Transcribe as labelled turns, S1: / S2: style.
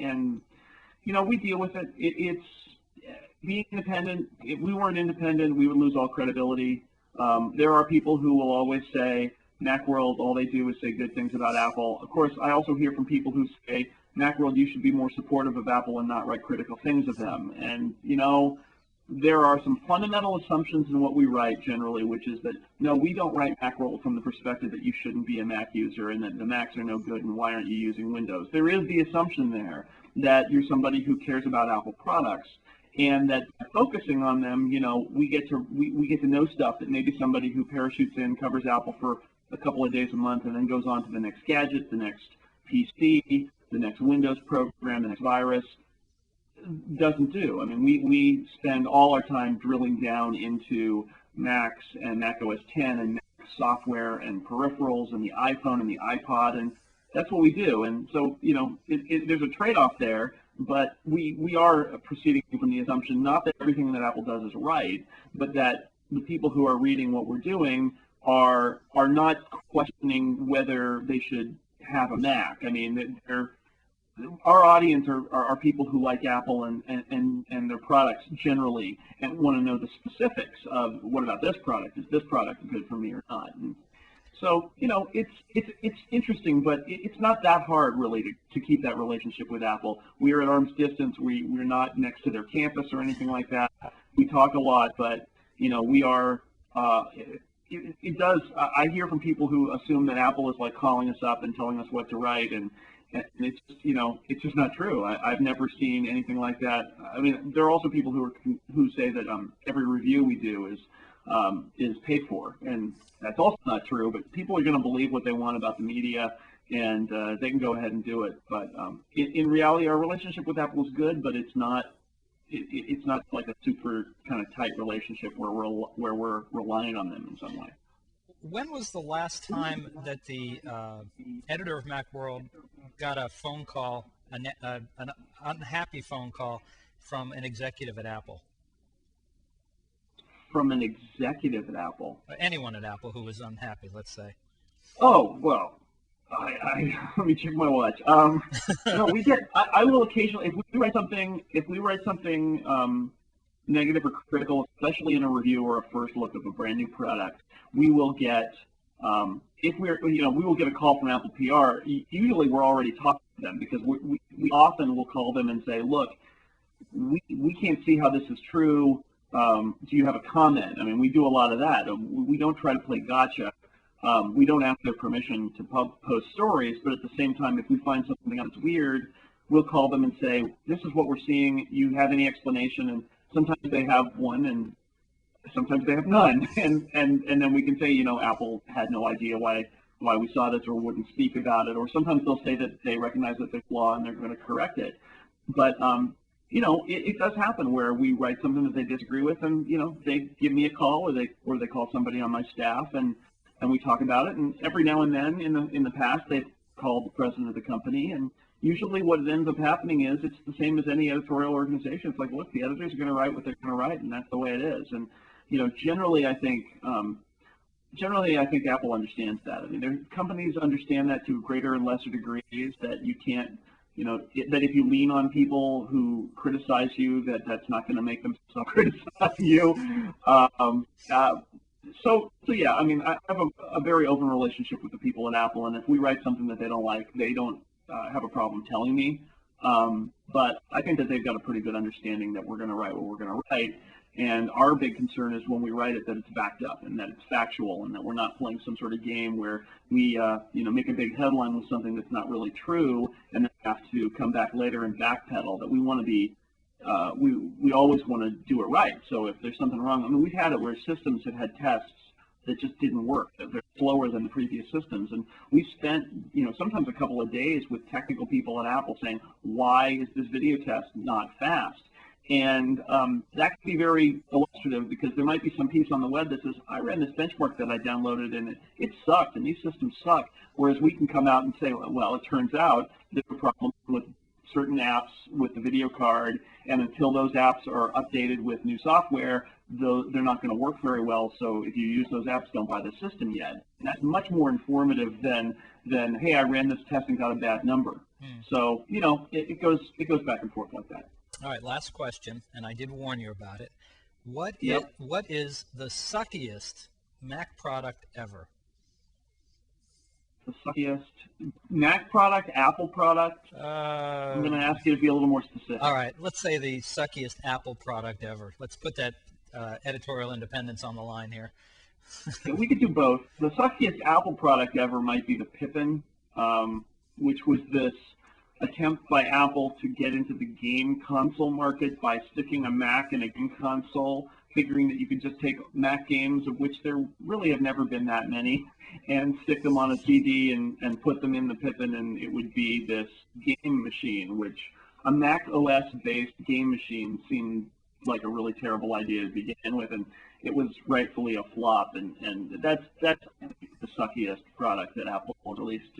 S1: and we deal with it. It's being independent. If we weren't independent, we would lose all credibility. There are people who will always say, Macworld, all they do is say good things about Apple. Of course, I also hear from people who say, Macworld, you should be more supportive of Apple and not write critical things of them. And, there are some fundamental assumptions in what we write generally, which is that, no, we don't write Macworld from the perspective that you shouldn't be a Mac user and that the Macs are no good and why aren't you using Windows. There is the assumption there that you're somebody who cares about Apple products, and that by focusing on them, we get to know stuff that maybe somebody who parachutes in, covers Apple for a couple of days a month, and then goes on to the next gadget, the next PC, the next Windows program, the next virus, doesn't do. I mean, we spend all our time drilling down into Macs and Mac OS X and Mac software and peripherals and the iPhone and the iPod, and that's what we do. And so, there's a trade-off there, but we are proceeding from the assumption not that everything that Apple does is right, but that the people who are reading what we're doing are not questioning whether they should have a Mac. I mean, our audience are people who like Apple and their products generally and want to know the specifics of what about this product? Is this product good for me or not? And so, it's interesting, but it's not that hard really to keep that relationship with Apple. We are at arm's distance. We're not next to their campus or anything like that. We talk a lot, but, we are, it does, I hear from people who assume that Apple is like calling us up and telling us what to write, and it's just, it's just not true. I've never seen anything like that. I mean, there are also people who say that every review we do is paid for, and that's also not true. But people are going to believe what they want about the media, and they can go ahead and do it. But in reality, our relationship with Apple is good, but it's not. It's not like a super kind of tight relationship where we're relying on them in some way.
S2: When was the last time that the editor of Macworld got a phone call, an unhappy phone call from an executive at Apple?
S1: From an executive at Apple?
S2: Anyone at Apple who was unhappy, let's say.
S1: Oh, well, I let me check my watch. No, we get. I will occasionally, if we write something negative or critical, especially in a review or a first look of a brand new product, we will get. We will get a call from Apple PR. Usually, we're already talking to them because we often will call them and say, look, we can't see how this is true. Do you have a comment? I mean, we do a lot of that. We don't try to play gotcha. We don't ask their permission to post stories, but at the same time, if we find something that's weird, we'll call them and say, this is what we're seeing. You have any explanation? And sometimes they have one, and sometimes they have none. And then we can say, Apple had no idea why we saw this or wouldn't speak about it. Or sometimes they'll say that they recognize that there's flaw and they're going to correct it. But, it does happen where we write something that they disagree with, and, they give me a call or they call somebody on my staff and we talk about it. And every now and then in the past, they've called the president of the company. And usually what ends up happening is it's the same as any editorial organization. It's like, look, the editors are going to write what they're going to write, and that's the way it is. And, generally I think Apple understands that. I mean, companies understand that to greater and lesser degrees, that you can't, that if you lean on people who criticize you, that's not going to make them self-criticize you. So yeah, I mean, I have a very open relationship with the people at Apple, and if we write something that they don't like, they don't have a problem telling me. But I think that they've got a pretty good understanding that we're going to write what we're going to write. And our big concern is when we write it that it's backed up and that it's factual and that we're not playing some sort of game where we, make a big headline with something that's not really true and then have to come back later and backpedal. That we want to be, we always want to do it right. So if there's something wrong, I mean, we've had it where systems have had tests that just didn't work, that they're slower than the previous systems. And we spent, sometimes a couple of days with technical people at Apple saying, why is this video test not fast? And that can be very illustrative because there might be some piece on the web that says, I ran this benchmark that I downloaded and it sucked and these systems suck. Whereas we can come out and say, well, it turns out there's a problem with certain apps with the video card, and until those apps are updated with new software, they're not going to work very well. So if you use those apps, don't buy the system yet. And that's much more informative than hey, I ran this test and got a bad number. So, you know, it goes back and forth like that.
S2: All right, last question, and I did warn you about it. What is the suckiest Mac product ever?
S1: The suckiest Mac product, Apple product? I'm going to ask you to be a little more specific.
S2: All right, let's say the suckiest Apple product ever. Let's put that editorial independence on the line here.
S1: Yeah, we could do both. The suckiest Apple product ever might be the Pippin, which was this attempt by Apple to get into the game console market by sticking a Mac in a game console, figuring that you could just take Mac games, of which there really have never been that many, and stick them on a CD and put them in the Pippin, and it would be this game machine, which a Mac OS-based game machine seemed like a really terrible idea to begin with, and it was rightfully a flop, and that's the suckiest product that Apple released.